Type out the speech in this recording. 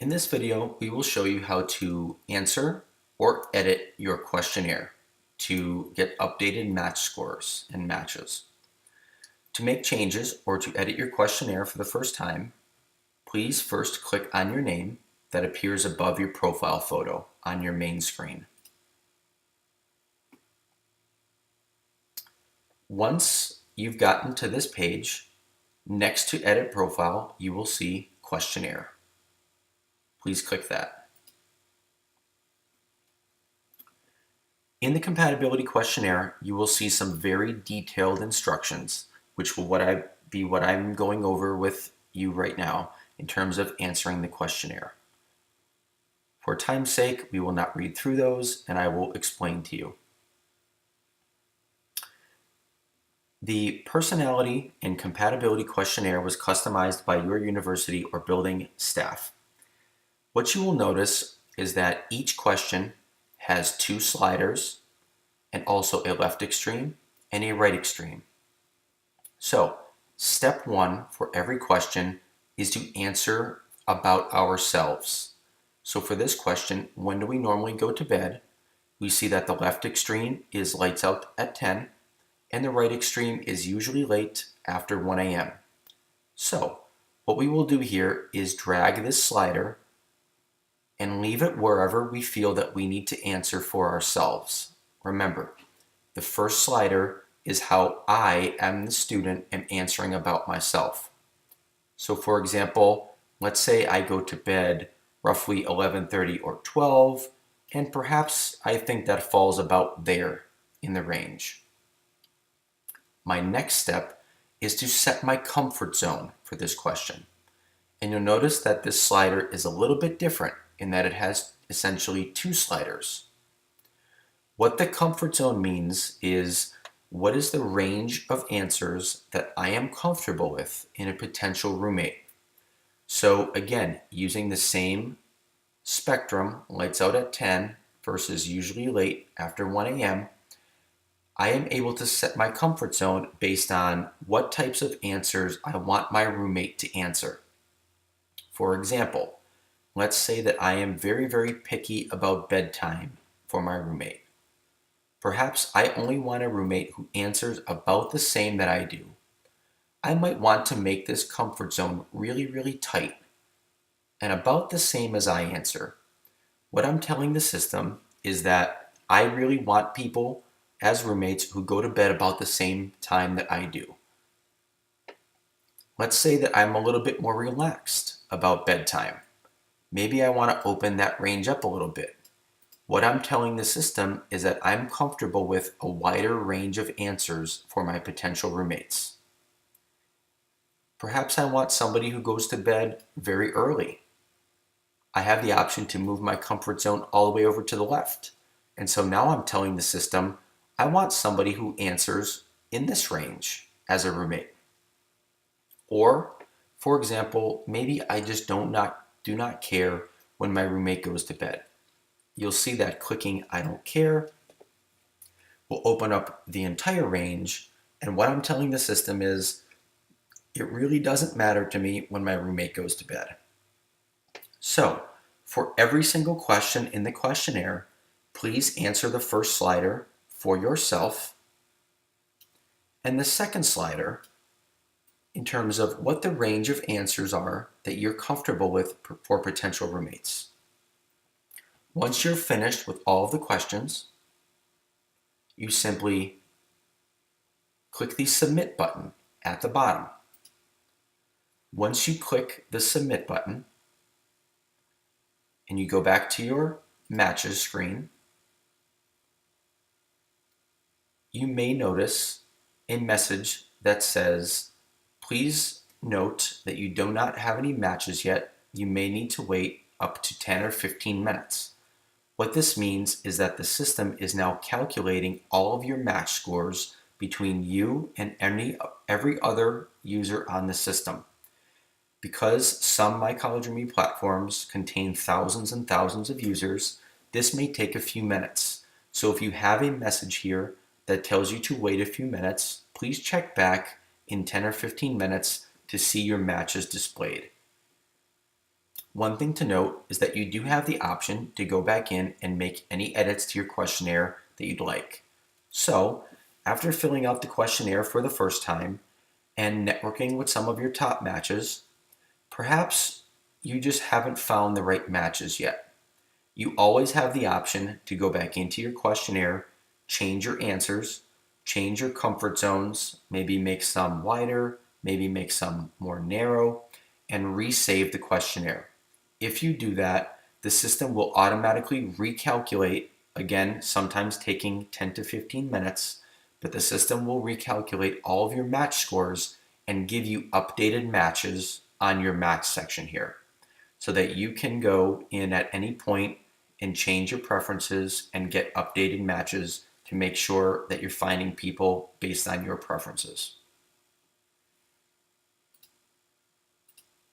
In this video, we will show you how to answer or edit your questionnaire to get updated match scores and matches. To make changes or to edit your questionnaire for the first time, please first click on your name that appears above your profile photo on your main screen. Once you've gotten to this page, next to Edit Profile, you will see Questionnaire. Please click that. In the compatibility questionnaire, you will see some very detailed instructions, which will be what I'm going over with you right now in terms of answering the questionnaire. For time's sake, we will not read through those, and I will explain to you. The personality and compatibility questionnaire was customized by your university or building staff. What you will notice is that each question has two sliders and also a left extreme and a right extreme. So, step one for every question is to answer about ourselves. So for this question, when do we normally go to bed? We see that the left extreme is lights out at 10, and the right extreme is usually late after 1 a.m. So, what we will do here is drag this slider and leave it wherever we feel that we need to answer for ourselves. Remember, the first slider is how I, am the student, am answering about myself. So for example, let's say I go to bed roughly 11:30 or 12, and perhaps I think that falls about there in the range. My next step is to set my comfort zone for this question. And you'll notice that this slider is a little bit different in that it has essentially two sliders. What the comfort zone means is what is the range of answers that I am comfortable with in a potential roommate. So again, using the same spectrum, lights out at 10 versus usually late after 1 a.m., I am able to set my comfort zone based on what types of answers I want my roommate to answer. For example, let's say that I am very, very picky about bedtime for my roommate. Perhaps I only want a roommate who answers about the same that I do. I might want to make this comfort zone really, really tight and about the same as I answer. What I'm telling the system is that I really want people as roommates who go to bed about the same time that I do. Let's say that I'm a little bit more relaxed about bedtime. Maybe I want to open that range up a little bit. What I'm telling the system is that I'm comfortable with a wider range of answers for my potential roommates. Perhaps I want somebody who goes to bed very early. I have the option to move my comfort zone all the way over to the left. And so now I'm telling the system, I want somebody who answers in this range as a roommate. Or, for example, maybe I just do not care when my roommate goes to bed. You'll see that clicking I don't care will open up the entire range, and what I'm telling the system is it really doesn't matter to me when my roommate goes to bed. So, for every single question in the questionnaire, please answer the first slider for yourself and the second slider in terms of what the range of answers are that you're comfortable with for potential roommates. Once you're finished with all of the questions, you simply click the Submit button at the bottom. Once you click the Submit button and you go back to your Matches screen, you may notice a message that says, please note that you do not have any matches yet. You may need to wait up to 10 or 15 minutes. What this means is that the system is now calculating all of your match scores between you and every other user on the system. Because some My College Roomie platforms contain thousands and thousands of users, this may take a few minutes. So if you have a message here that tells you to wait a few minutes, please check back in 10 or 15 minutes to see your matches displayed. One thing to note is that you do have the option to go back in and make any edits to your questionnaire that you'd like. So, after filling out the questionnaire for the first time and networking with some of your top matches, perhaps you just haven't found the right matches yet. You always have the option to go back into your questionnaire, change your answers, change your comfort zones, maybe make some wider, maybe make some more narrow, and resave the questionnaire. If you do that, the system will automatically recalculate, again, sometimes taking 10 to 15 minutes, but the system will recalculate all of your match scores and give you updated matches on your match section here so that you can go in at any point and change your preferences and get updated matches to make sure that you're finding people based on your preferences.